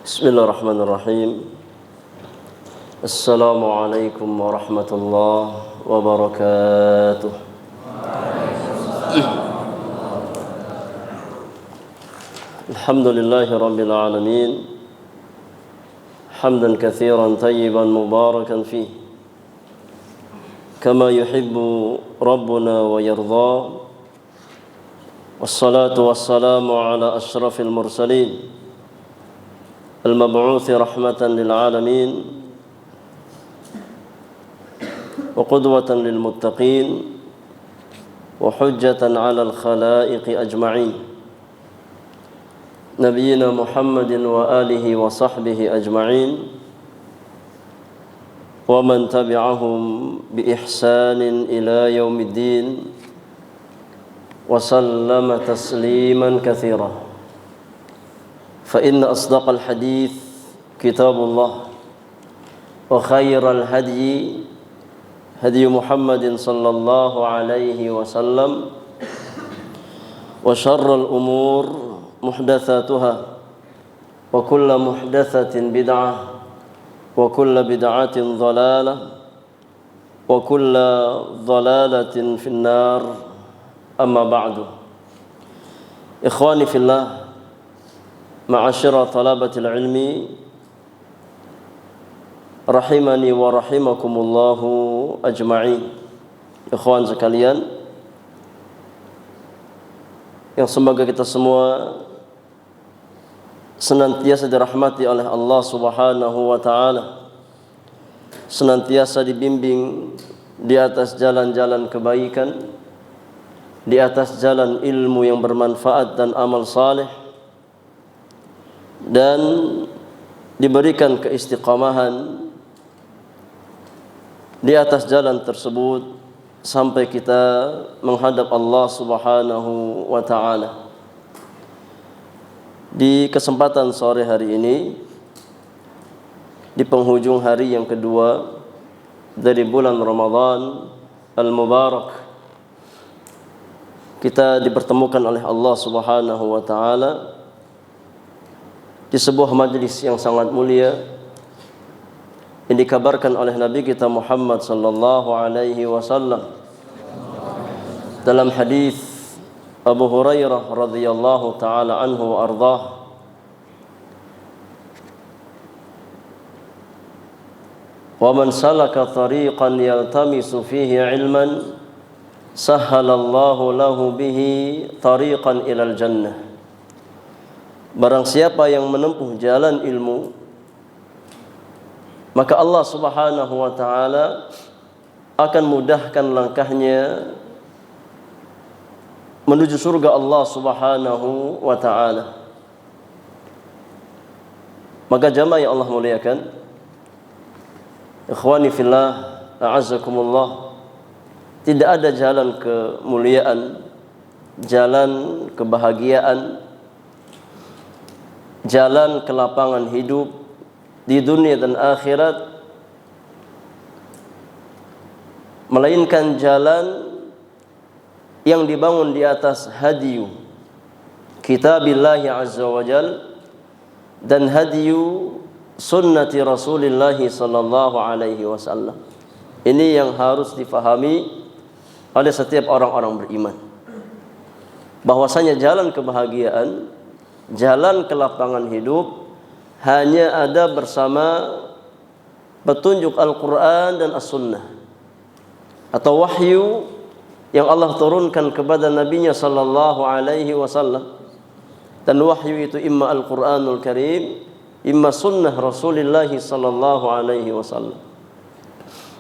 Bismillahirrahmanirrahim. Assalamualaikum warahmatullahi wabarakatuh. Alhamdulillahi rabbil alamin. Hamdan katsiran tayyiban mubarakan fih. Kama yuhibbu rabbuna wa yarda. Wassalatu wassalamu ala asyrafil mursalin. المبعوث رحمة للعالمين وقدوة للمتقين وحجة على الخلائق أجمعين نبينا محمد وآله وصحبه أجمعين ومن تبعهم بإحسان إلى يوم الدين وسلم تسليما كثيرا فإن أصدق الحديث كتاب الله وخير الهدي هدي محمد صلى الله عليه وسلم وشر الأمور محدثاتها وكل محدثة بدعة وكل بدعة ضلالة وكل ضلالة في النار أما بعد إخواني في الله Ma'asyara talabatil ilmi rahimani wa rahimakumullahu ajma'in. Ikhwan sekalian, yang semoga kita semua senantiasa dirahmati oleh Allah Subhanahu wa taala, senantiasa dibimbing di atas jalan-jalan kebaikan, di atas jalan ilmu yang bermanfaat dan amal saleh, dan diberikan keistiqamahan di atas jalan tersebut sampai kita menghadap Allah Subhanahu wa taala. Di kesempatan sore hari ini, di penghujung hari yang kedua dari bulan Ramadan al-Mubarak, kita dipertemukan oleh Allah Subhanahu wa taala di sebuah majlis yang sangat mulia yang dikabarkan oleh Nabi kita Muhammad sallallahu alaihi wasallam dalam hadis Abu Hurairah radhiyallahu taala anhu wa ardhah, wa man salaka tariqan yaltamisu fihi ilman sahhalallahu lahu bihi tariqan ilal jannah. Barang siapa yang menempuh jalan ilmu, maka Allah Subhanahu wa taala akan mudahkan langkahnya menuju surga Allah Subhanahu wa taala. Maka jamaah yang Allah muliakan, ikhwani fillah, a'azzakumullah, tidak ada jalan kemuliaan, jalan kebahagiaan, jalan kelapangan hidup di dunia dan akhirat, melainkan jalan yang dibangun di atas hadiyu kitabillahi azza wa jal dan hadiyu sunnati rasulillahi sallallahu alaihi wasallam. Ini yang harus difahami oleh setiap orang-orang beriman, bahwasanya jalan kebahagiaan, jalan kelapangan hidup hanya ada bersama petunjuk Al-Quran dan As-Sunnah, atau wahyu yang Allah turunkan kepada Nabi-Nya sallallahu alaihi wasallam. Dan wahyu itu imma Al-Quranul Karim, imma sunnah Rasulullah sallallahu alaihi wasallam.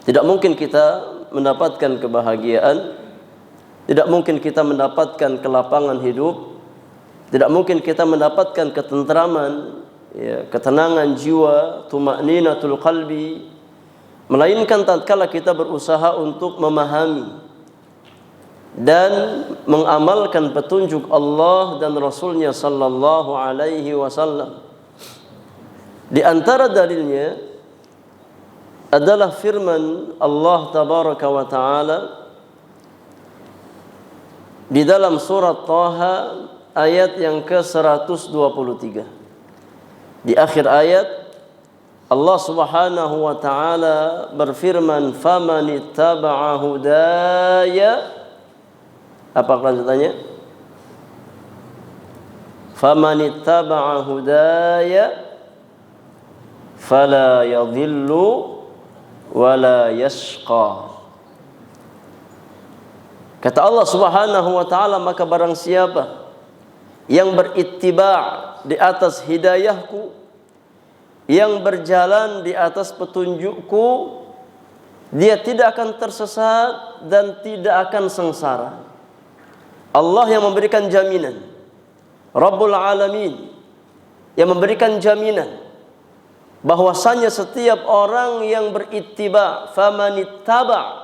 Tidak mungkin kita mendapatkan kebahagiaan, tidak mungkin kita mendapatkan kelapangan hidup, tidak mungkin kita mendapatkan ketentraman, ketenangan jiwa, tuma'ninatul qalbi, melainkan tatkala kita berusaha untuk memahami dan mengamalkan petunjuk Allah dan Rasulnya sallallahu alaihi wasallam. Di antara dalilnya adalah firman Allah tabaraka wa taala di dalam surat Thaha ayat yang ke-123. Di akhir ayat Allah Subhanahu wa taala berfirman, "Famanittaba'a hudaya." Apa kelanjutannya? "Famanittaba'a hudaya fala yadhillu wala yashqa." Kata Allah Subhanahu wa taala, maka barang siapa yang berittiba' di atas hidayahku, yang berjalan di atas petunjukku, dia tidak akan tersesat dan tidak akan sengsara. Allah yang memberikan jaminan, Rabbul Alamin yang memberikan jaminan bahwasanya setiap orang yang berittiba, famanittaba',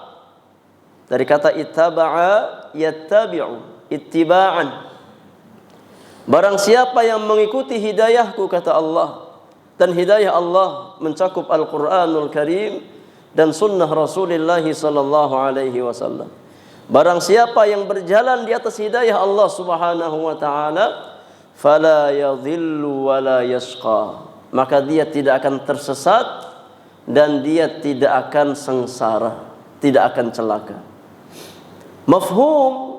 dari kata ittaba'a yattabi'u, ittiba'an, barang siapa yang mengikuti hidayahku, kata Allah. Dan hidayah Allah mencakup Al-Quranul Karim dan sunnah Rasulullah sallallahu alaihi wasallam. Barang siapa yang berjalan di atas hidayah Allah Subhanahu wa taala, fala yadhillu wala yashqa, maka dia tidak akan tersesat dan dia tidak akan sengsara, tidak akan celaka. Mafhum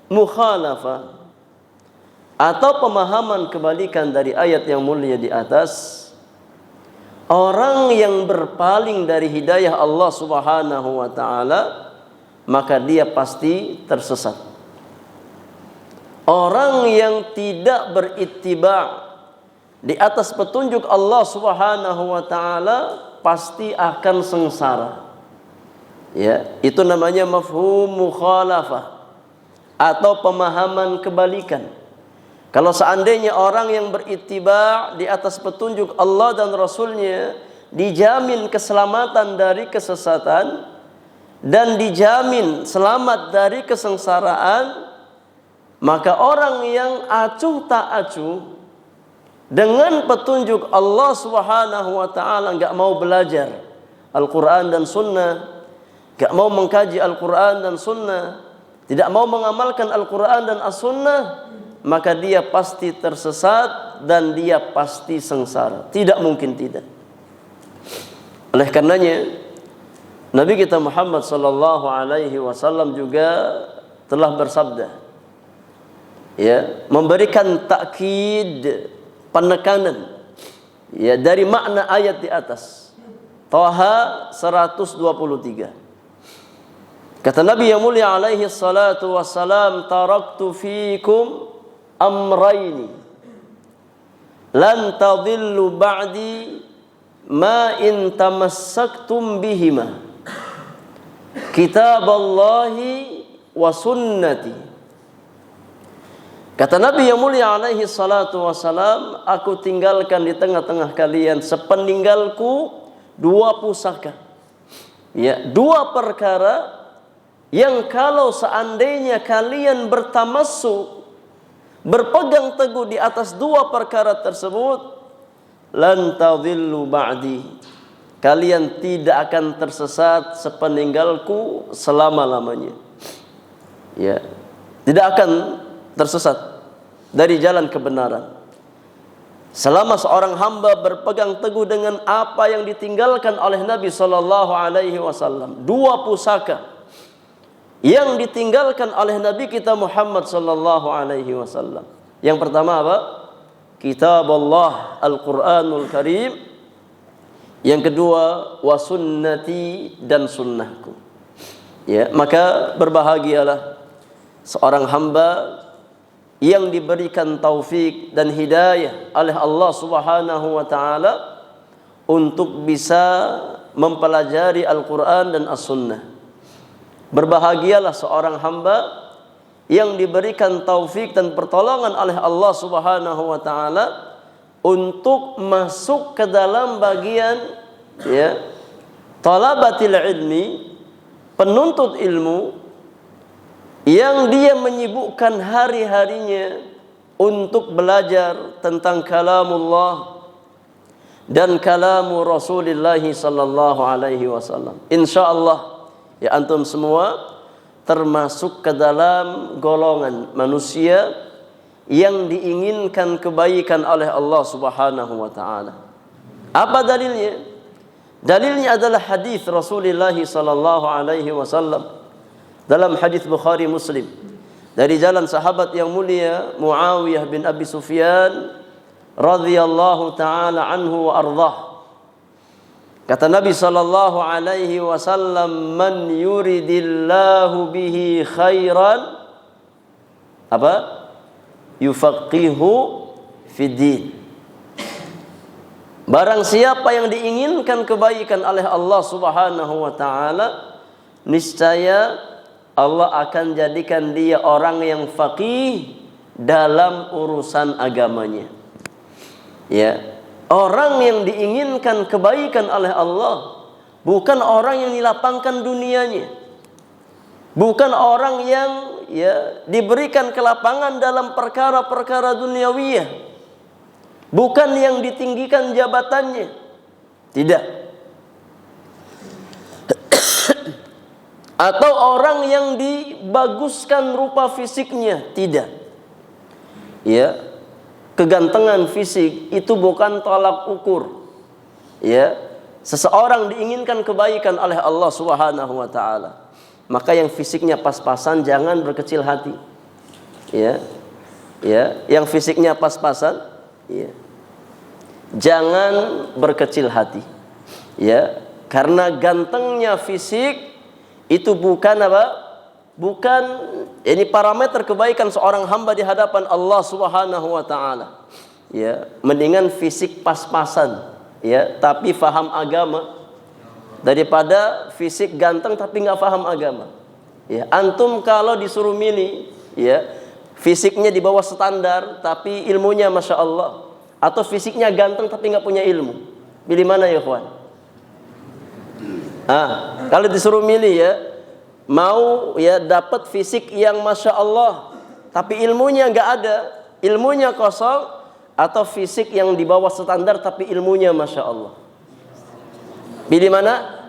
mukhalafah atau pemahaman kebalikan dari ayat yang mulia di atas, orang yang berpaling dari hidayah Allah Subhanahu wa taala, maka dia pasti tersesat. Orang yang tidak berittiba' di atas petunjuk Allah Subhanahu wa taala pasti akan sengsara. Ya, itu namanya mafhum mukhalafah atau pemahaman kebalikan. Kalau seandainya orang yang berittiba' di atas petunjuk Allah dan Rasulnya dijamin keselamatan dari kesesatan dan dijamin selamat dari kesengsaraan, maka orang yang acuh tak acuh dengan petunjuk Allah Subhanahu wa taala, enggak mau belajar Al-Qur'an dan Sunnah, enggak mau mengkaji Al-Qur'an dan Sunnah, tidak mau mengamalkan Al-Qur'an dan As-Sunnah, maka dia pasti tersesat dan dia pasti sengsara. Tidak mungkin tidak. Oleh karenanya Nabi kita Muhammad sallallahu alaihi wasallam juga telah bersabda, ya, memberikan takkid, penekanan, ya, dari makna ayat di atas. Taha 123. Kata Nabi yang mulia alaihi salatu wassalam, taraktu fikum amrayni lan tadhillu ba'di ma in tamassaktum bihima, kitaballahi wa sunnati. Kata Nabi yang mulia alaihi salatu wassalam, aku tinggalkan di tengah-tengah kalian sepeninggalku dua pusaka, ya, dua perkara yang kalau seandainya kalian bertamassuk, berpegang teguh di atas dua perkara tersebut, lan tadhillu ba'di, kalian tidak akan tersesat sepeninggalku selama-lamanya. Ya, tidak akan tersesat dari jalan kebenaran selama seorang hamba berpegang teguh dengan apa yang ditinggalkan oleh Nabi sallallahu alaihi wasallam. Dua pusaka yang ditinggalkan oleh Nabi kita Muhammad sallallahu alaihi wasallam. Yang pertama apa? Kitab Allah, Al-Quranul Karim. Yang kedua, wa sunnati, dan sunnahku. Ya, maka berbahagialah seorang hamba yang diberikan taufik dan hidayah oleh Allah Subhanahu wa taala untuk bisa mempelajari Al-Quran dan As-Sunnah. Berbahagialah seorang hamba yang diberikan taufik dan pertolongan oleh Allah Subhanahu wa taala untuk masuk ke dalam bagian, ya, talabatil ilmi, penuntut ilmu, yang dia menyibukkan hari-harinya untuk belajar tentang kalamullah dan kalamu Rasulullah sallallahu alaihi wasallam. Insyaallah, ya, antum semua termasuk ke dalam golongan manusia yang diinginkan kebaikan oleh Allah Subhanahu wa taala. Apa dalilnya? Dalilnya adalah hadis Rasulullah sallallahu alaihi wasallam dalam hadis Bukhari Muslim dari jalan sahabat yang mulia Muawiyah bin Abi Sufyan radhiyallahu taala anhu wa ardhah. Kata Nabi sallallahu alaihi wasallam, man yuridillahu bihi khairan apa? Yufaqihu fiddin. Barang siapa yang diinginkan kebaikan oleh Allah Subhanahu wa taala, niscaya Allah akan jadikan dia orang yang faqih dalam urusan agamanya. Ya. Orang yang diinginkan kebaikan oleh Allah bukan orang yang dilapangkan dunianya. Bukan orang yang diberikan kelapangan dalam perkara-perkara duniawiyah. Bukan yang ditinggikan jabatannya. Tidak. Atau orang yang dibaguskan rupa fisiknya. Tidak. Ya. Kegantengan fisik itu bukan tolak ukur. Ya, seseorang diinginkan kebaikan oleh Allah Subhanahu wa taala, maka yang fisiknya pas-pasan jangan berkecil hati. Ya. Ya, yang fisiknya pas-pasan, ya. Jangan berkecil hati. Ya, karena gantengnya fisik itu bukan apa? Bukan ini parameter kebaikan seorang hamba di hadapan Allah Subhanahu wa taala. Ya, mendingan fisik pas-pasan, ya, tapi faham agama daripada fisik ganteng tapi enggak faham agama. Ya, antum kalau disuruh milih, ya, fisiknya di bawah standar tapi ilmunya Masya Allah, atau fisiknya ganteng tapi enggak punya ilmu, pilih mana ya, ikhwan? Kalau disuruh milih, ya, mau ya dapat fisik yang Masya Allah tapi ilmunya nggak ada, ilmunya kosong, atau fisik yang di bawah standar tapi ilmunya Masya Allah, pilih mana?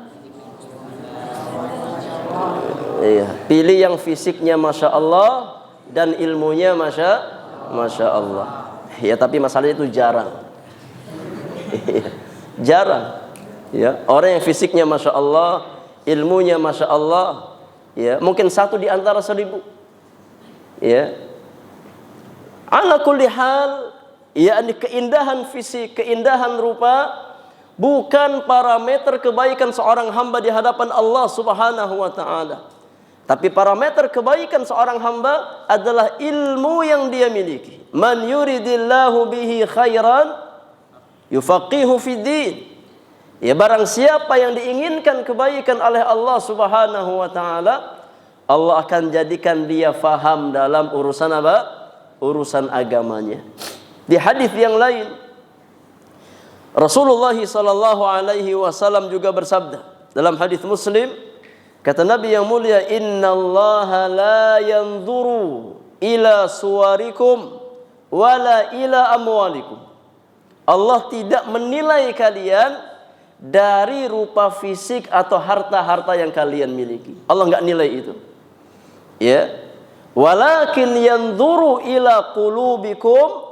Iya, pilih yang fisiknya Masya Allah dan ilmunya Masya Allah. Ya, tapi masalahnya itu jarang. Jarang. Ya, orang yang fisiknya Masya Allah, ilmunya Masya Allah, ya, mungkin satu di antara 1000. Ya. Ala kulli hal, yakni keindahan fisik, keindahan rupa bukan parameter kebaikan seorang hamba di hadapan Allah Subhanahu wa taala. Tapi parameter kebaikan seorang hamba adalah ilmu yang dia miliki. Man yuridillahu bihi khairan yufaqihu fiddin. Ya, barang siapa yang diinginkan kebaikan oleh Allah Subhanahu wa taala, Allah akan jadikan dia faham dalam urusan apa? Urusan agamanya. Di hadis yang lain, Rasulullah sallallahu alaihi wasallam juga bersabda dalam hadis Muslim, kata Nabi yang mulia, innallaha la yanzuru ila suwarikum wala ila amwalikum. Allah tidak menilai kalian dari rupa fisik atau harta-harta yang kalian miliki. Allah enggak nilai itu. Ya. Walakin yanzuru ila qulubikum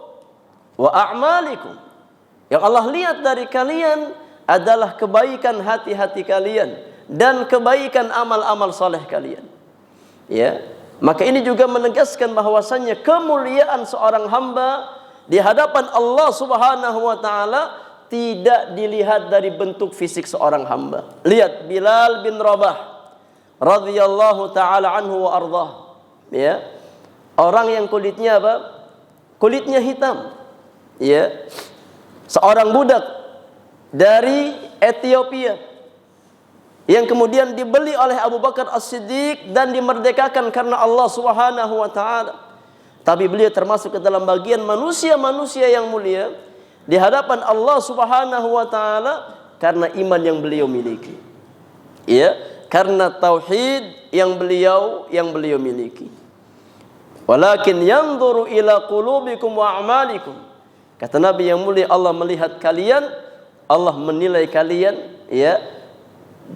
wa a'malikum. Yang Allah lihat dari kalian adalah kebaikan hati-hati kalian dan kebaikan amal-amal saleh kalian. Ya. Maka ini juga menegaskan bahwasannya kemuliaan seorang hamba di hadapan Allah Subhanahu wa taala tidak dilihat dari bentuk fisik seorang hamba. Lihat Bilal bin Rabah radhiyallahu taala anhu wa ardhah. Ya. Orang yang kulitnya apa? Kulitnya hitam. Ya. Seorang budak dari Ethiopia yang kemudian dibeli oleh Abu Bakar As-Siddiq dan dimerdekakan karena Allah Subhanahu wa taala. Tapi beliau termasuk ke dalam bagian manusia-manusia yang mulia di hadapan Allah Subhanahu wa taala karena iman yang beliau miliki. Ya, karena tauhid yang beliau miliki. Walakin yanzuru ila qulubikum wa a'malikum. Kata Nabi yang mulia, Allah melihat kalian, Allah menilai kalian, ya,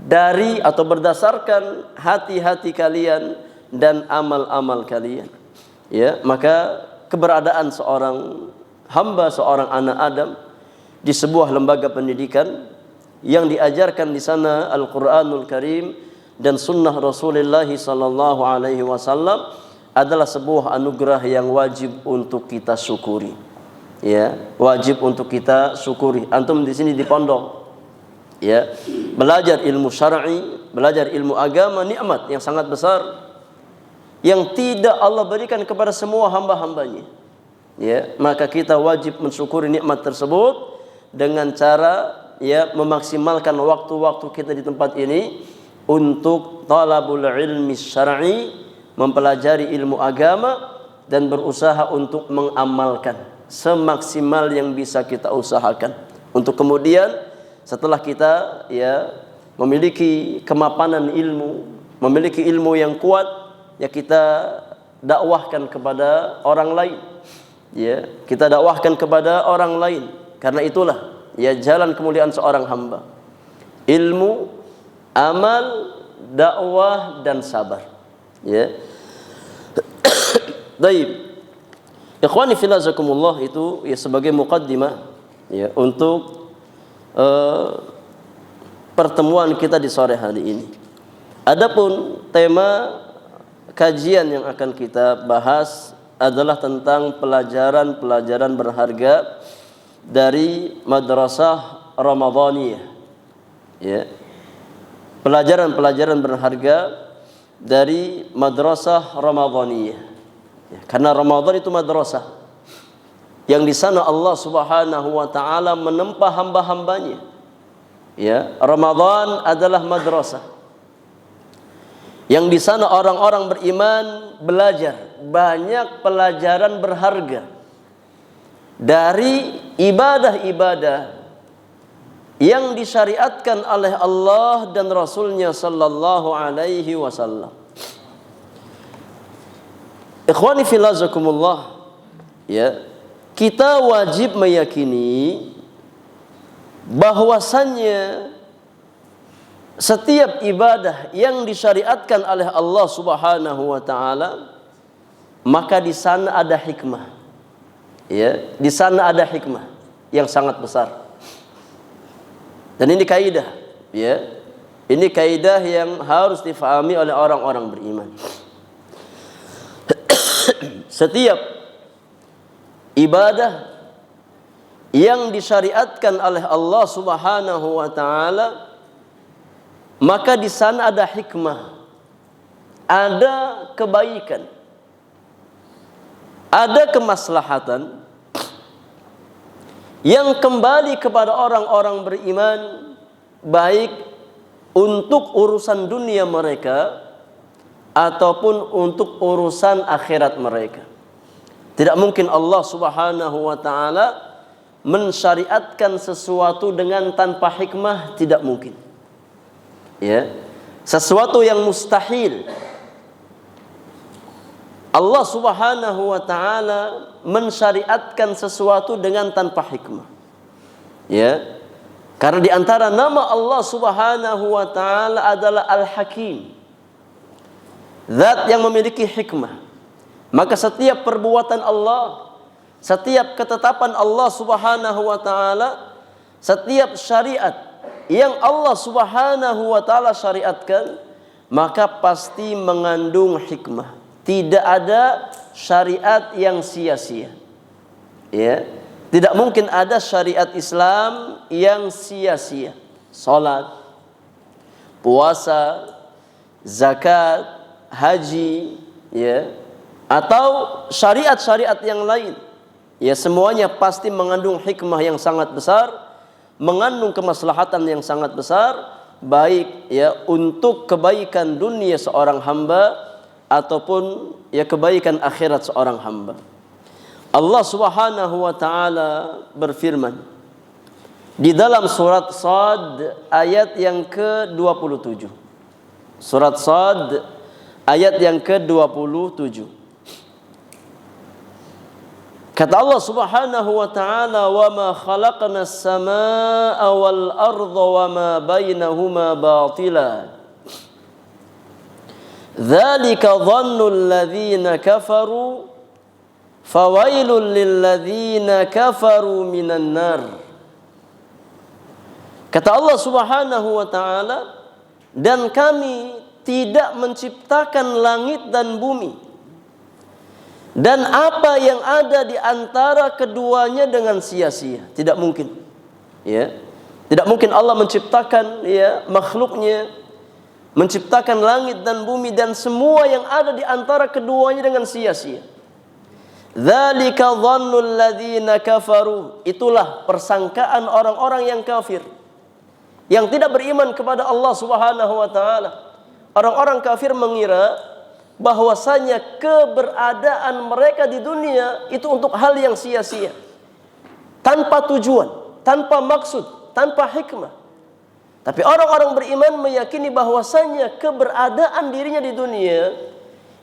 dari atau berdasarkan hati-hati kalian dan amal-amal kalian. Ya, maka keberadaan seorang hamba, seorang anak Adam di sebuah lembaga pendidikan yang diajarkan di sana Al-Qur'anul Karim dan sunnah Rasulullah sallallahu alaihi wasallam adalah sebuah anugerah yang wajib untuk kita syukuri. Ya, wajib untuk kita syukuri. Antum di sini di pondok, ya, belajar ilmu syar'i, belajar ilmu agama, nikmat yang sangat besar yang tidak Allah berikan kepada semua hamba-hambanya. Ya, maka kita wajib mensyukuri nikmat tersebut dengan cara ya memaksimalkan waktu-waktu kita di tempat ini untuk talabul ilmi syar'i, mempelajari ilmu agama dan berusaha untuk mengamalkan semaksimal yang bisa kita usahakan untuk kemudian setelah kita ya memiliki kemapanan ilmu, memiliki ilmu yang kuat, ya kita dakwahkan kepada orang lain. Ya, kita dakwahkan kepada orang lain. Karena itulah ya jalan kemuliaan seorang hamba. Ilmu, amal, dakwah dan sabar. Ya. Baik. Ikhwani fillah jazakumullah, itu ya sebagai muqaddimah ya untuk pertemuan kita di sore hari ini. Adapun tema kajian yang akan kita bahas adalah tentang pelajaran-pelajaran berharga dari madrasah Ramadhaniyah. Ya. Pelajaran-pelajaran berharga dari madrasah Ramadhaniyah. Ya, karena Ramadan itu madrasah yang di sana Allah Subhanahu wa taala menempa hamba-hambanya. Ya, Ramadan adalah madrasah yang di sana orang-orang beriman belajar banyak pelajaran berharga dari ibadah-ibadah yang disyariatkan oleh Allah dan Rasulnya sallallahu alaihi wasallam. Ikhwani fillah jazakumullah, ya, kita wajib meyakini bahwasannya setiap ibadah yang disyariatkan oleh Allah Subhanahu wa taala maka di sana ada hikmah. Ya, di sana ada hikmah yang sangat besar. Dan ini kaidah, ya. Ini kaidah yang harus difahami oleh orang-orang beriman. Setiap ibadah yang disyariatkan oleh Allah Subhanahu wa taala maka di sana ada hikmah, ada kebaikan, ada kemaslahatan yang kembali kepada orang-orang beriman, baik untuk urusan dunia mereka ataupun untuk urusan akhirat mereka. Tidak mungkin Allah Subhanahu wa taala mensyariatkan sesuatu dengan tanpa hikmah, tidak mungkin. Ya, sesuatu yang mustahil Allah Subhanahu wa taala mensyariatkan sesuatu dengan tanpa hikmah. Ya. Karena di antara nama Allah Subhanahu wa taala adalah Al-Hakim. Zat yang memiliki hikmah. Maka setiap perbuatan Allah, setiap ketetapan Allah Subhanahu wa taala, setiap syariat yang Allah Subhanahu wa taala syariatkan, maka pasti mengandung hikmah. Tidak ada syariat yang sia-sia. Ya, tidak mungkin ada syariat Islam yang sia-sia. Salat, puasa, zakat, haji, ya, atau syariat-syariat yang lain. Ya, semuanya pasti mengandung hikmah yang sangat besar, mengandung kemaslahatan yang sangat besar, baik ya untuk kebaikan dunia seorang hamba ataupun ya kebaikan akhirat seorang hamba. Allah Subhanahu wa taala berfirman di dalam surat Shad ayat yang ke-27. Surat Shad ayat yang ke-27. Kata Allah Subhanahu wa taala, "Wa ma khalaqna as-samaa'a wal arda wa ma bainahuma batila. Dzalika dhannu alladhina kafaru fawailul lilladzina kafaru minan nar. Kata Allah Subhanahu wa taala, dan kami tidak menciptakan langit dan bumi dan apa yang ada di antara keduanya dengan sia-sia. Tidak mungkin. Ya. Tidak mungkin Allah menciptakan makhluknya, menciptakan langit dan bumi dan semua yang ada di antara keduanya dengan sia-sia. Dzalika dhannul ladzina kafaru. Itulah persangkaan orang-orang yang kafir, yang tidak beriman kepada Allah Subhanahu wa taala. Orang-orang kafir mengira bahwasanya keberadaan mereka di dunia itu untuk hal yang sia-sia, tanpa tujuan, tanpa maksud, tanpa hikmah. Tapi orang-orang beriman meyakini bahwasanya keberadaan dirinya di dunia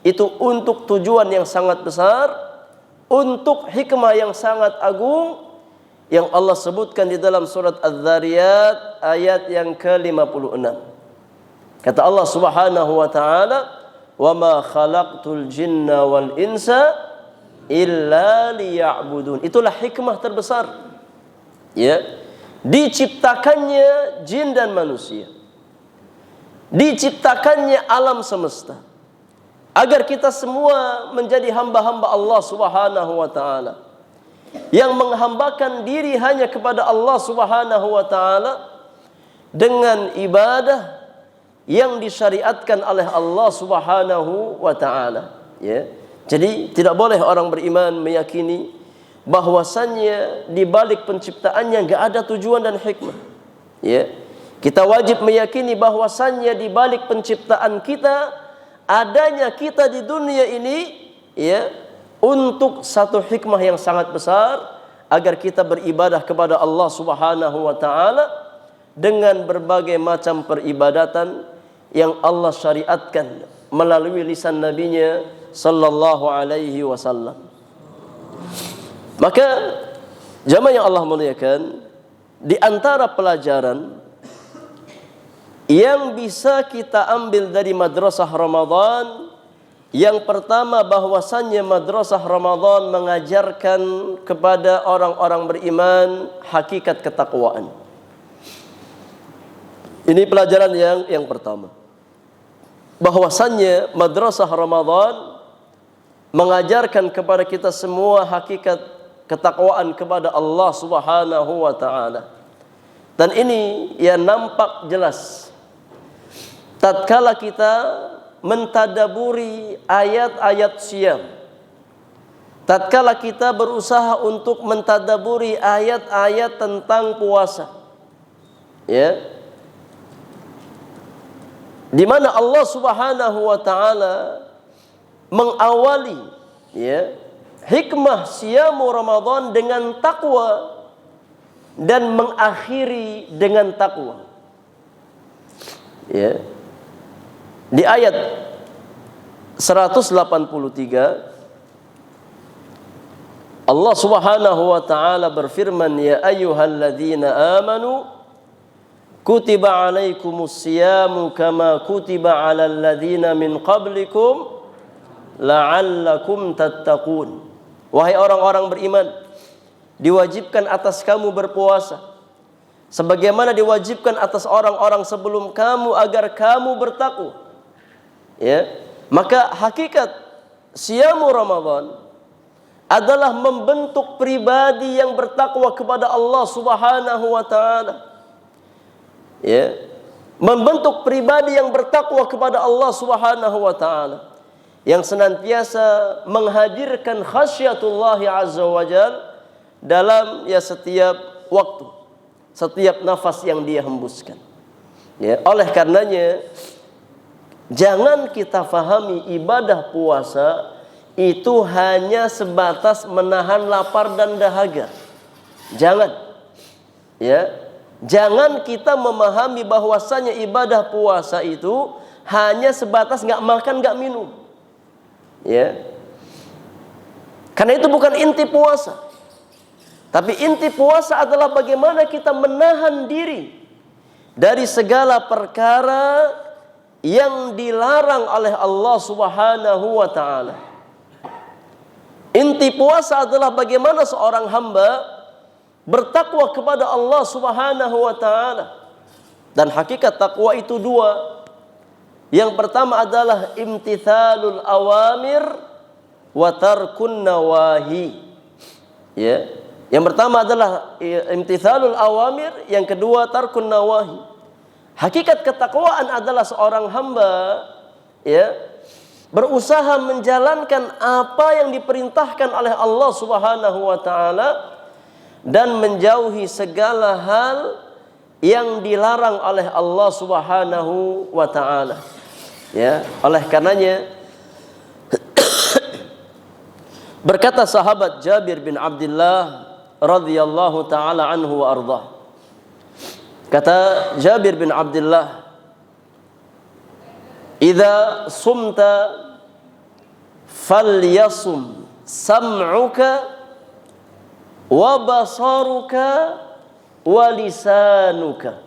itu untuk tujuan yang sangat besar, untuk hikmah yang sangat agung, yang Allah sebutkan di dalam surat Az-Zariyat ayat yang ke-56. Kata Allah Subhanahu wa taala, "Wa ma khalaqtul jinna wal insa illa liya'budun." Itulah hikmah terbesar. Ya. Diciptakannya jin dan manusia. Diciptakannya alam semesta agar kita semua menjadi hamba-hamba Allah Subhanahu wa taala, yang menghambakan diri hanya kepada Allah Subhanahu wa taala dengan ibadah yang disyariatkan oleh Allah Subhanahu wa taala. Ya. Jadi tidak boleh orang beriman meyakini bahwasannya di balik penciptaannya enggak ada tujuan dan hikmah. Ya. Kita wajib meyakini bahwasannya di balik penciptaan kita, adanya kita di dunia ini ya untuk satu hikmah yang sangat besar, agar kita beribadah kepada Allah Subhanahu wa taala dengan berbagai macam peribadatan yang Allah syariatkan melalui lisan nabinya sallallahu alaihi wasallam. Maka jamaah yang Allah muliakan, di antara pelajaran yang bisa kita ambil dari madrasah Ramadan, yang pertama bahwasannya madrasah Ramadan mengajarkan kepada orang-orang beriman hakikat ketakwaan. Ini pelajaran yang pertama. Bahwasannya madrasah Ramadan mengajarkan kepada kita semua hakikat ketakwaan kepada Allah Subhanahu wa taala. Dan ini yang nampak jelas tatkala kita mentadaburi ayat-ayat siyam, tatkala kita berusaha untuk mentadaburi ayat-ayat tentang puasa, ya, di mana Allah Subhanahu wa taala mengawali ya hikmah siyamu Ramadan dengan takwa dan mengakhiri dengan takwa. Ya. Di ayat 183 Allah Subhanahu wa taala berfirman, ya ayyuhalladzina amanu kutiba alaikumus siyamu kama kutiba alal ladzina min qablikum la'allakum tattaqun. Wahai orang-orang beriman, diwajibkan atas kamu berpuasa sebagaimana diwajibkan atas orang-orang sebelum kamu agar kamu bertakwa. Ya, maka hakikat siyamu Ramadan adalah membentuk pribadi yang bertakwa kepada Allah Subhanahu wa taala. Ya, membentuk pribadi yang bertakwa kepada Allah Subhanahu wa taala, yang senantiasa menghadirkan khasyatullah azza wajal dalam setiap waktu, setiap nafas yang dia hembuskan. Ya, oleh karenanya jangan kita fahami ibadah puasa itu hanya sebatas menahan lapar dan dahaga. Jangan. Ya, jangan kita memahami bahwasanya ibadah puasa itu hanya sebatas enggak makan, enggak minum. Ya. Karena itu bukan inti puasa. Tapi inti puasa adalah bagaimana kita menahan diri dari segala perkara yang dilarang oleh Allah Subhanahu wa taala. Inti puasa adalah bagaimana seorang hamba bertakwa kepada Allah Subhanahu wa taala. Dan hakikat takwa itu dua. Yang pertama adalah imtithalul awamir wa tarkun nawahi. Ya. Yang pertama adalah imtithalul awamir, yang kedua tarkun nawahi. Hakikat ketakwaan adalah seorang hamba ya berusaha menjalankan apa yang diperintahkan oleh Allah Subhanahu wa taala dan menjauhi segala hal yang dilarang oleh Allah Subhanahu wa taala. Ya, oleh karenanya berkata sahabat Jabir bin Abdullah radhiyallahu taala anhu wa ardhah. Kata Jabir bin Abdullah, "Idza sumta falyasum sam'uka wa basaruka wa lisanuka."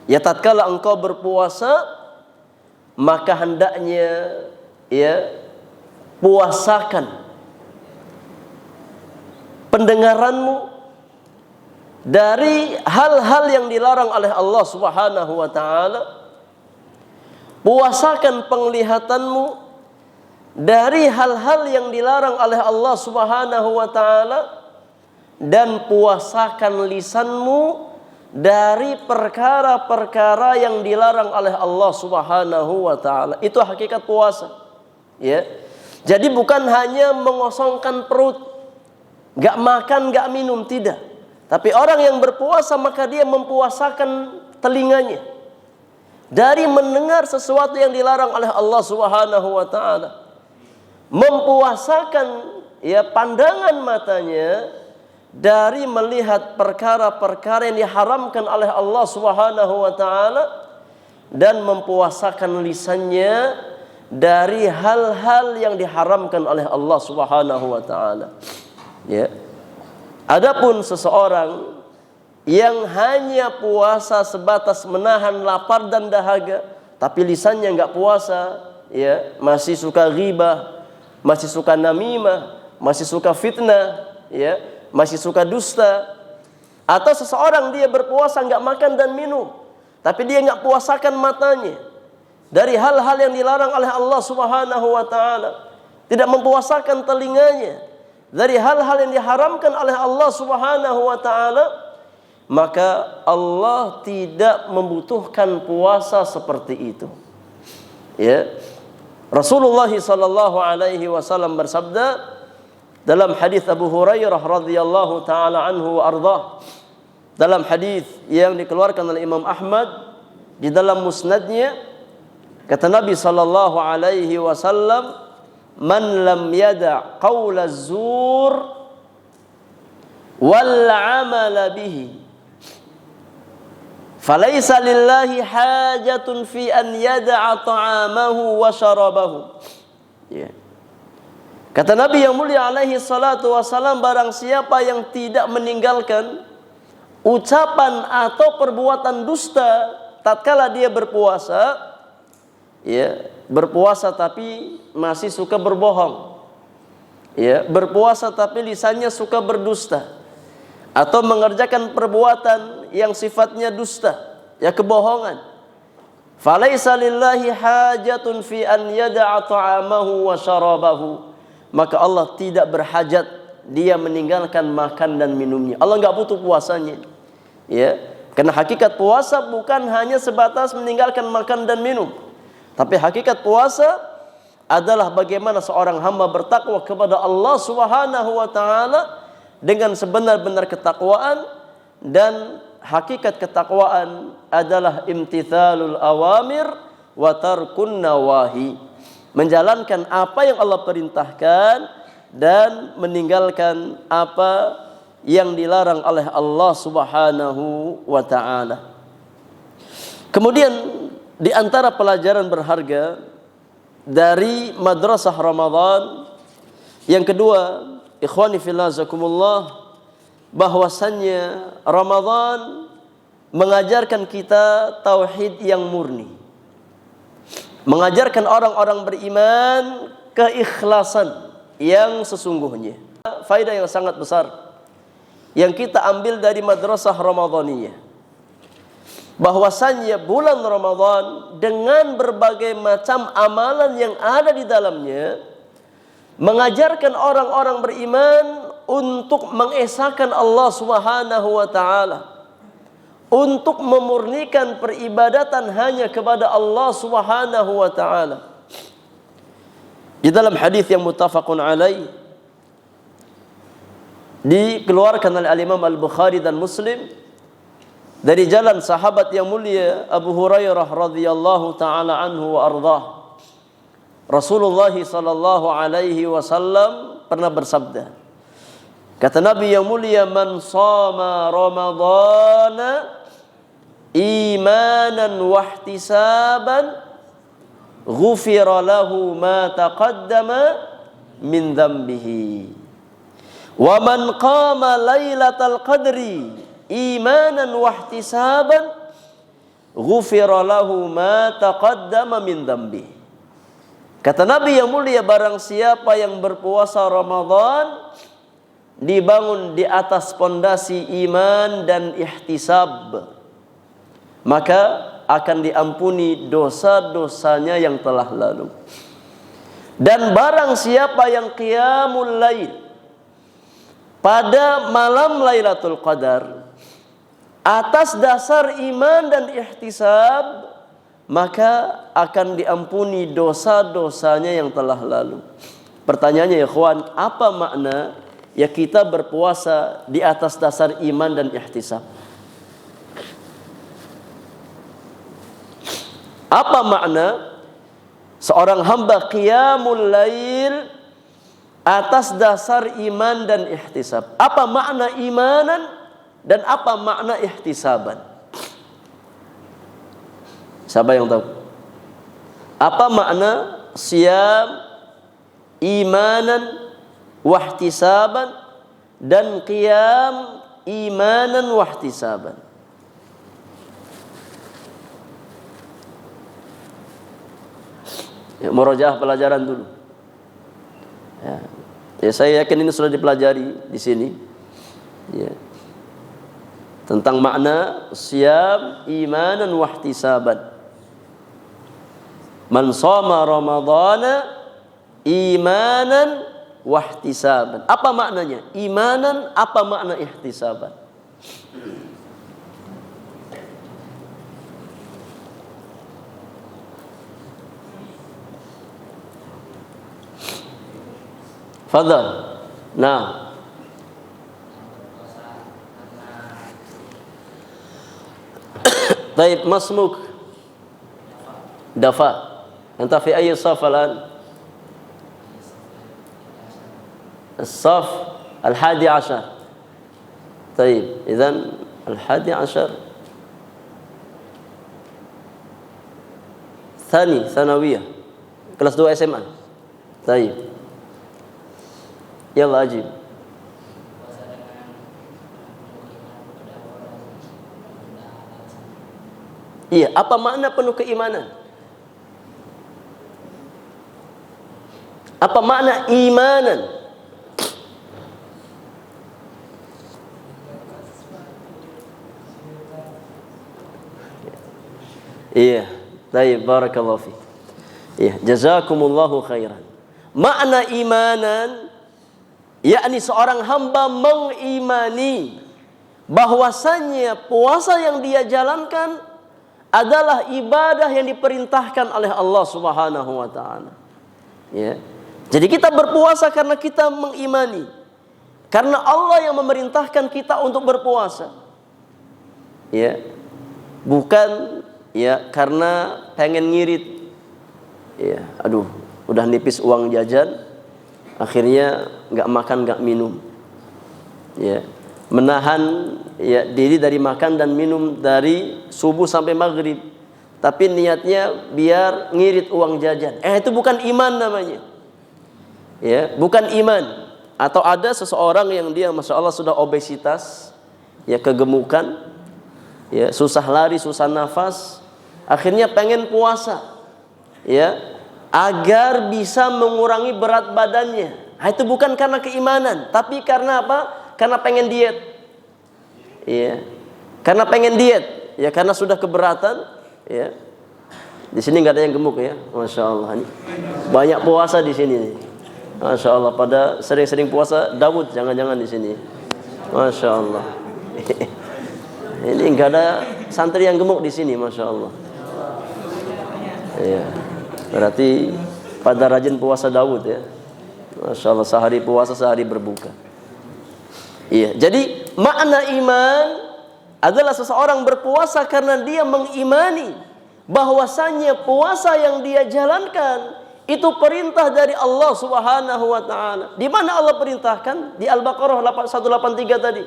Ya, tatkala engkau berpuasa, maka hendaknya ya puasakan pendengaranmu dari hal-hal yang dilarang oleh Allah Subhanahu wa taala. Puasakan penglihatanmu dari hal-hal yang dilarang oleh Allah Subhanahu wa taala, dan puasakan lisanmu dari perkara-perkara yang dilarang oleh Allah Subhanahu wa taala. Itu hakikat puasa. Ya. Jadi bukan hanya mengosongkan perut, enggak makan, enggak minum, tidak. Tapi orang yang berpuasa maka dia mempuasakan telinganya dari mendengar sesuatu yang dilarang oleh Allah Subhanahu wa taala. Mempuasakan ya pandangan matanya dari melihat perkara-perkara yang diharamkan oleh Allah Subhanahu wa taala, dan mempuasakan lisannya dari hal-hal yang diharamkan oleh Allah Subhanahu wa taala. Ya. Adapun seseorang yang hanya puasa sebatas menahan lapar dan dahaga, tapi lisannya enggak puasa, ya, masih suka ghibah, masih suka namimah, masih suka fitnah, ya, masih suka dusta. Atau seseorang dia berpuasa enggak makan dan minum, tapi dia enggak puasakan matanya dari hal-hal yang dilarang oleh Allah Subhanahu wa taala, tidak mempuasakan telinganya dari hal-hal yang diharamkan oleh Allah Subhanahu wa taala, maka Allah tidak membutuhkan puasa seperti itu. Ya. Rasulullah sallallahu alaihi wasallam bersabda dalam hadis Abu Hurairah radhiyallahu taala anhu wa ardhah, dalam hadis yang dikeluarkan oleh Imam Ahmad di dalam musnadnya, kata Nabi sallallahu alaihi wasallam, "Man lam yada' qaula az-zur wal 'amala bihi falaysa lillahi hajatun fi an yada'a ta'amahu wa syarabahu." Ya. Kata Nabi yang mulia alaihi salatu wasalam, barang siapa yang tidak meninggalkan ucapan atau perbuatan dusta tatkala dia berpuasa, ya, berpuasa tapi masih suka berbohong, ya, berpuasa tapi lisannya suka berdusta, atau mengerjakan perbuatan yang sifatnya dusta, ya, kebohongan, falaisa lillahi hajatun fi an yada'a ta'amahu wa syarabahu, maka Allah tidak berhajat dia meninggalkan makan dan minumnya. Allah enggak butuh puasanya. Ya, karena hakikat puasa bukan hanya sebatas meninggalkan makan dan minum, tapi hakikat puasa adalah bagaimana seorang hamba bertakwa kepada Allah Subhanahu wa taala dengan sebenar-benar ketakwaan. Dan hakikat ketakwaan adalah imtithalul awamir wa tarkun nawahi, menjalankan apa yang Allah perintahkan dan meninggalkan apa yang dilarang oleh Allah Subhanahu wa taala. Kemudian di antara pelajaran berharga dari madrasah Ramadan yang kedua, ikhwani fillah zakumullah, bahwasannya Ramadan mengajarkan kita tauhid yang murni, mengajarkan orang-orang beriman keikhlasan yang sesungguhnya. Faedah yang sangat besar yang kita ambil dari madrasah Ramadaniyah, bahwasannya bulan Ramadan dengan berbagai macam amalan yang ada di dalamnya mengajarkan orang-orang beriman untuk mengesahkan Allah Subhanahu wa taala, untuk memurnikan peribadatan hanya kepada Allah Subhanahu wa taala. Di dalam hadis yang muttafaqun alaih dikeluarkan oleh Al-Imam Al-Bukhari dan Muslim dari jalan sahabat yang mulia Abu Hurairah radhiyallahu taala anhu wa ardhah, Rasulullah sallallahu alaihi wasallam pernah bersabda, kata Nabi yang mulia, man shama ramadhana imanan wa ihtisaban ghufira lahu ma taqaddama min dhanbihi wa man qama lailatal qadri imanan wa ihtisaban ghufira lahu ma taqaddama min dhanbihi. Kata Nabi yang mulia, barang siapa yang berpuasa Ramadan dibangun di atas pondasi iman dan ihtisab, maka akan diampuni dosa-dosanya yang telah lalu. Dan barang siapa yang qiyamul lail pada malam Lailatul Qadar atas dasar iman dan ihtisab, maka akan diampuni dosa-dosanya yang telah lalu. Pertanyaannya ya ikhwan, apa makna ya kita berpuasa di atas dasar iman dan ihtisab? Apa makna seorang hamba qiyamul lail atas dasar iman dan ihtisab? Apa makna imanan dan apa makna ihtisaban? Siapa yang tahu? Apa makna siyam imanan wahtisaban dan qiyam imanan wahtisaban? Ya, murajaah pelajaran dulu. Ya, saya yakin ini sudah dipelajari di sini. Ya. Tentang makna siyam imanan wahtisaban. Man shoma ramadhana imanan wahtisaban. Apa maknanya? Imanan, apa makna ihtisaban? Fadhal. Nah. Baik, masmuk. Dafa. Anta fi ayyi saf الآن? الصف الحادي عشر. طيب إذن الحادي عشر ثانوية kelas 2 SMA. طيب يلا أجيب. Iya, apa makna penuh keimanan? Apa makna imanan? Iya, baik, barakallahu fi. Iya, jazakumullahu khairan. Makna imanan yakni seorang hamba mengimani bahwasannya puasa yang dia jalankan adalah ibadah yang diperintahkan oleh Allah Subhanahu wa taala. Ya. Jadi kita berpuasa karena kita mengimani, karena Allah yang memerintahkan kita untuk berpuasa. Ya. Bukan ya karena pengen ngirit. Ya, aduh, udah nipis uang jajan, akhirnya enggak makan, enggak minum. Ya. Menahan ya diri dari makan dan minum dari subuh sampai maghrib, tapi niatnya biar ngirit uang jajan. Itu bukan iman namanya. Ya, bukan iman. Atau ada seseorang yang dia masya Allah sudah obesitas, ya kegemukan, ya susah lari, susah nafas, akhirnya pengen puasa, ya agar bisa mengurangi berat badannya. Itu bukan karena keimanan, tapi karena apa? Karena pengen diet. Iya. Karena pengen diet, ya karena sudah keberatan, ya. Di sini nggak ada yang gemuk ya, masya Allah. Banyak puasa di sini, masya Allah. Pada sering-sering puasa, Daud jangan-jangan di sini, masya Allah. Ini nggak ada santri yang gemuk di sini, masya Allah. Ya, berarti pada rajin puasa Daud ya, masya Allah. Sehari puasa, sehari berbuka. Iya, jadi makna iman adalah seseorang berpuasa karena dia mengimani bahwasanya puasa yang dia jalankan itu perintah dari Allah Subhanahu wa taala. Di mana Allah perintahkan? Di Al-Baqarah 183 tadi.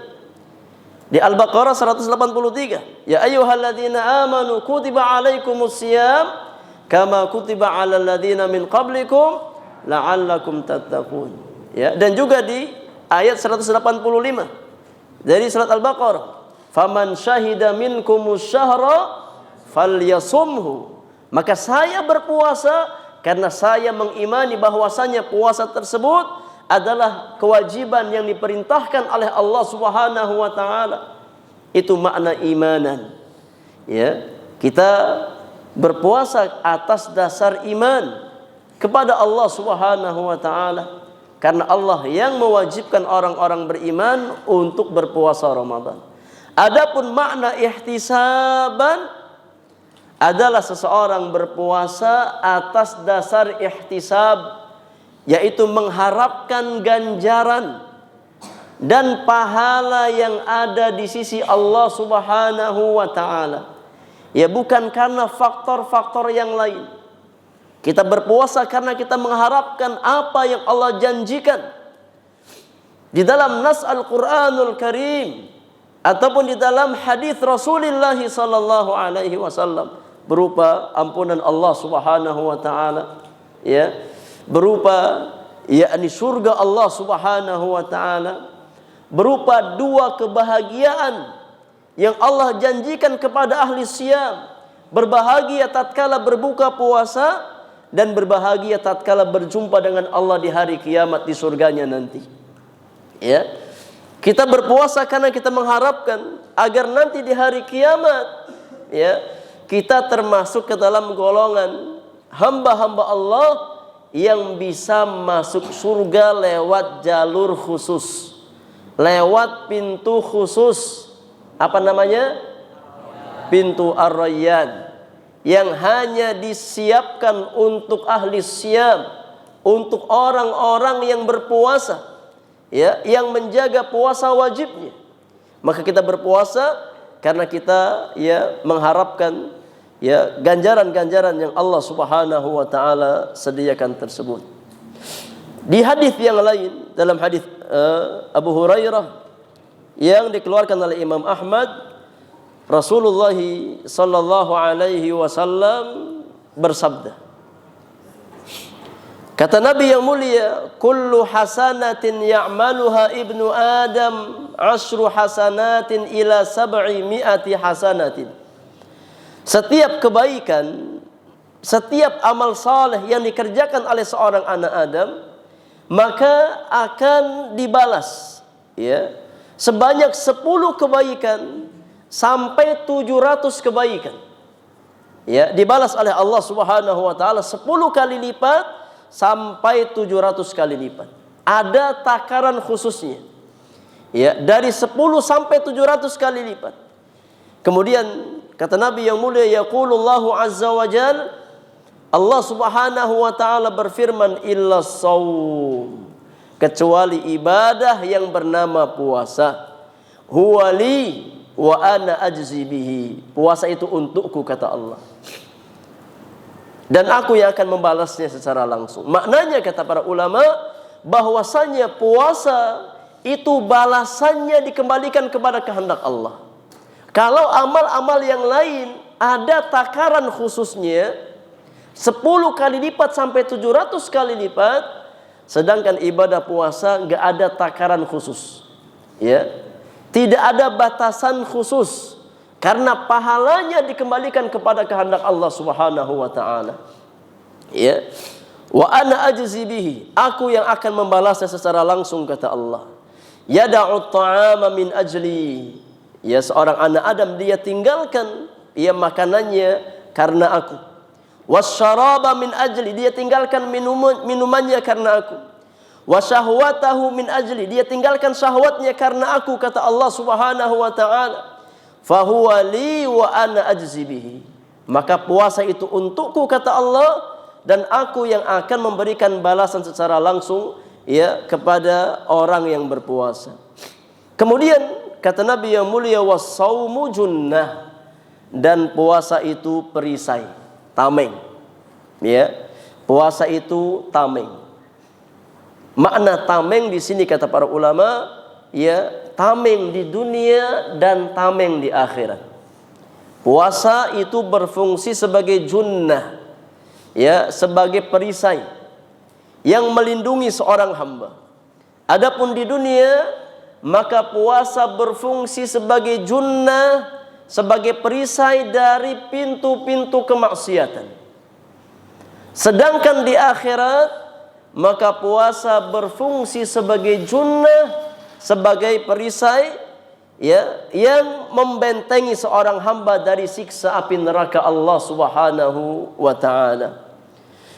Di Al-Baqarah 183. Ya ayyuhalladzina amanu kutiba alaikumusiyam kama kutiba alal ladzina min qablikum la'allakum tattaqun. Ya, dan juga di ayat 185 dari surat Al-Baqarah. Faman syahida minkumus syahra falyasumhu. Maka saya berpuasa karena saya mengimani bahwasanya puasa tersebut adalah kewajiban yang diperintahkan oleh Allah Subhanahu wa taala. Itu makna imanan. Ya, kita berpuasa atas dasar iman kepada Allah Subhanahu wa taala karena Allah yang mewajibkan orang-orang beriman untuk berpuasa Ramadan. Adapun makna ihtisaban adalah seseorang berpuasa atas dasar ihtisab, yaitu mengharapkan ganjaran dan pahala yang ada di sisi Allah Subhanahu wa taala. Ya, bukan karena faktor-faktor yang lain. Kita berpuasa karena kita mengharapkan apa yang Allah janjikan di dalam nas Al-Qur'anul Karim ataupun di dalam hadis Rasulullah sallallahu alaihi wasallam, berupa ampunan Allah Subhanahu wa taala, ya, berupa yakni surga Allah Subhanahu wa taala, berupa dua kebahagiaan yang Allah janjikan kepada ahli siyam, berbahagia tatkala berbuka puasa dan berbahagia tatkala berjumpa dengan Allah di hari kiamat di surganya nanti. Ya, kita berpuasa karena kita mengharapkan agar nanti di hari kiamat, ya, kita termasuk ke dalam golongan hamba-hamba Allah yang bisa masuk surga lewat jalur khusus, lewat pintu khusus. Apa namanya? Pintu Ar-Rayyan, yang hanya disiapkan untuk ahli siyam, untuk orang-orang yang berpuasa, ya, yang menjaga puasa wajibnya. Maka kita berpuasa karena kita, ya, mengharapkan, ya, ganjaran-ganjaran yang Allah Subhanahu wa taala sediakan tersebut. Di hadis yang lain, dalam hadis Abu Hurairah yang dikeluarkan oleh Imam Ahmad, Rasulullah sallallahu alaihi wasallam bersabda, kata Nabi yang mulia, kullu hasanatin ya'maluha ibnu Adam asyru hasanatin ila sab'i mi'ati hasanatin. Setiap kebaikan, setiap amal saleh yang dikerjakan oleh seorang anak Adam, maka akan dibalas, ya, sebanyak 10 kebaikan sampai 700 kebaikan. Ya, dibalas oleh Allah Subhanahu wa taala 10 kali lipat sampai 700 kali lipat. Ada takaran khususnya. Ya, dari 10 sampai 700 kali lipat. Kemudian kata Nabi yang mulia, yaqulullahu azza wa jalla, Allah Subhanahu wa taala berfirman, illa shaum, kecuali ibadah yang bernama puasa. Huwali wa ana ajzi bihi, puasa itu untukku, kata Allah, dan aku yang akan membalasnya secara langsung. Maknanya, kata para ulama, bahwasanya puasa itu balasannya dikembalikan kepada kehendak Allah. Kalau amal-amal yang lain ada takaran khususnya 10 kali lipat sampai 700 kali lipat, sedangkan ibadah puasa enggak ada takaran khusus. Ya, tidak ada batasan khusus, karena pahalanya dikembalikan kepada kehendak Allah Subhanahu wa taala. Ya. Wa ana ajzi bihi, aku yang akan membalasnya secara langsung, kata Allah. Yada'u ta'ama min ajli, ya seorang anak Adam dia tinggalkan ya makanannya karena aku. Wasyaraba min ajli, dia tinggalkan minumannya karena aku. Wasyahwatahu min ajli, dia tinggalkan syahwatnya karena aku, kata Allah Subhanahu wa taala. Fahuwa li wa ana ajzi bihi, maka puasa itu untukku, kata Allah, dan aku yang akan memberikan balasan secara langsung ya kepada orang yang berpuasa. Kemudian kata Nabi yang mulia, was-saumu junnah, dan puasa itu perisai, tameng. Ya, puasa itu tameng. Makna tameng di sini kata para ulama, ya tameng di dunia dan tameng di akhirat. Puasa itu berfungsi sebagai junnah, ya sebagai perisai yang melindungi seorang hamba. Adapun di dunia, maka puasa berfungsi sebagai junnah, sebagai perisai dari pintu-pintu kemaksiatan. Sedangkan di akhirat, maka puasa berfungsi sebagai junnah, sebagai perisai ya yang membentengi seorang hamba dari siksa api neraka Allah Subhanahu wa taala.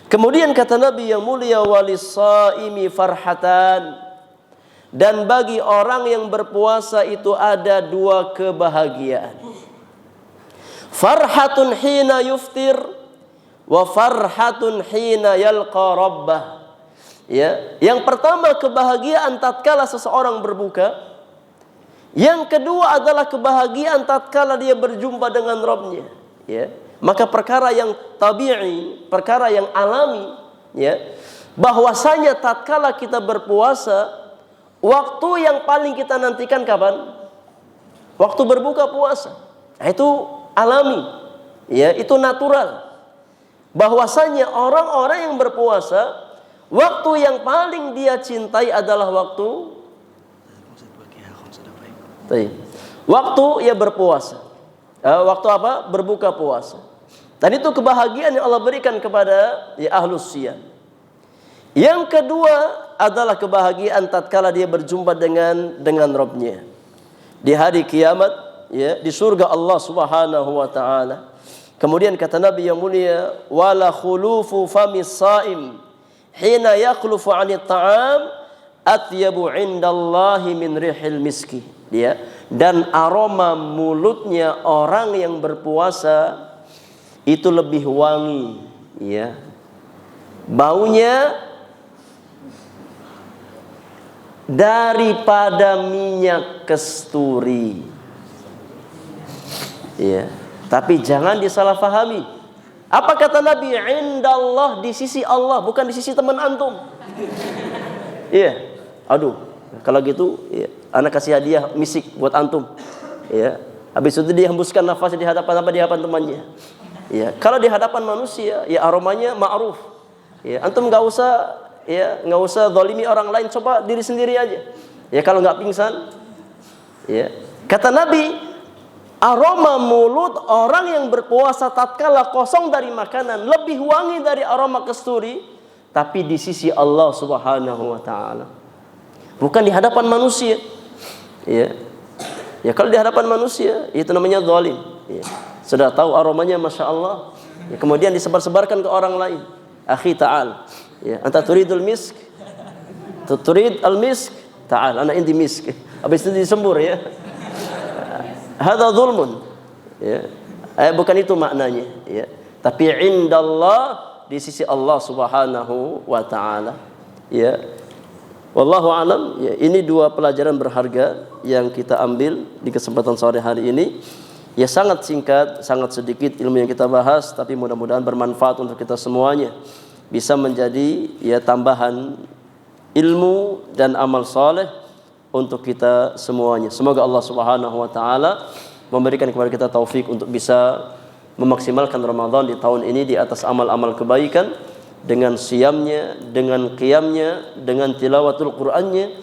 Kemudian kata Nabi yang mulia, walis-shaimi farhatan, dan bagi orang yang berpuasa itu ada dua kebahagiaan. Farhatun hina yuftir wa farhatun hina yalqa rabbah. Ya, yang pertama kebahagiaan tatkala seseorang berbuka. Yang kedua adalah kebahagiaan tatkala dia berjumpa dengan Rabbnya. Ya, maka perkara yang tabi'i, perkara yang alami, ya, bahwasanya tatkala kita berpuasa, waktu yang paling kita nantikan kapan? Waktu berbuka puasa. Nah, itu alami, ya, itu natural. Bahwasanya orang-orang yang berpuasa, waktu yang paling dia cintai adalah waktu ia berpuasa. Waktu apa? Berbuka puasa. Dan itu kebahagiaan yang Allah berikan kepada ya ahlus siyam. Yang kedua adalah kebahagiaan tatkala dia berjumpa dengan Rabbnya di hari kiamat, ya, di surga Allah Subhanahu wa taala. Kemudian kata Nabi yang mulia, wala khulufu famis saim hina yakhlufu 'anit ta'am atyabu 'indallahi min rihil miski. Ya, dan aroma mulutnya orang yang berpuasa itu lebih wangi, ya. Baunya daripada minyak kasturi. Ya, tapi jangan disalahfahami. Apa kata Nabi? Indallah, di sisi Allah, bukan di sisi teman antum. Iya. Aduh, kalau gitu ya, anak kasih hadiah misik buat antum. Ya. Habis itu dia hembuskan nafasnya di hadapan apa? Di hadapan temannya. Ya, kalau di hadapan manusia ya aromanya ma'ruf. Ya, antum enggak usah zalimi orang lain, coba diri sendiri aja. Ya, kalau enggak pingsan. Ya. Kata Nabi, aroma mulut orang yang berpuasa tatkala kosong dari makanan lebih wangi dari aroma kasturi, tapi di sisi Allah Subhanahu wa taala. Bukan di hadapan manusia. Ya. Ya, kalau di hadapan manusia itu namanya zalim. Ya. Sudah tahu aromanya Masya Allah. Ya, kemudian disebar-sebarkan ke orang lain. Akhi ta'al. Ya, anta turidul misk. Turid al-misk. Ta'al, ana indi misk. Habis itu disembur, ya. Hadza zulmun. Ya. Bukan itu maknanya, ya. Tapi indallah, di sisi Allah Subhanahu wa taala. Ya. Wallahu alam, ya, ini dua pelajaran berharga yang kita ambil di kesempatan sore hari ini. Ya, sangat singkat, sangat sedikit ilmu yang kita bahas, tapi mudah-mudahan bermanfaat untuk kita semuanya. Bisa menjadi ya tambahan ilmu dan amal saleh untuk kita semuanya. Semoga Allah Subhanahu wa taala memberikan kepada kita taufik untuk bisa memaksimalkan Ramadan di tahun ini di atas amal-amal kebaikan, dengan siyamnya, dengan qiyamnya, dengan tilawatul Qur'annya,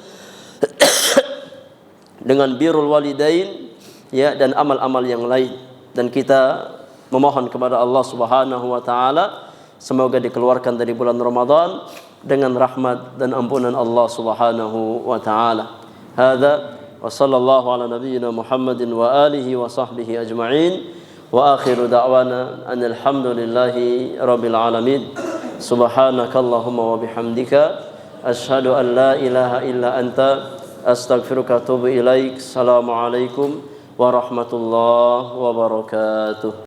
dengan birrul walidain, ya, dan amal-amal yang lain. Dan kita memohon kepada Allah Subhanahu wa taala semoga dikeluarkan dari bulan Ramadan dengan rahmat dan ampunan Allah Subhanahu wa taala. Hadza wa sallallahu ala nabiyyina Muhammadin wa alihi wa sahbihi ajma'in. Wa akhiru da'wana anil hamdulillahi rabbil alamin. Subhanakallahumma wa bihamdika asyhadu an la ilaha illa anta astaghfiruka wa atubu ilaik. Assalamualaikum warahmatullahi wabarakatuh.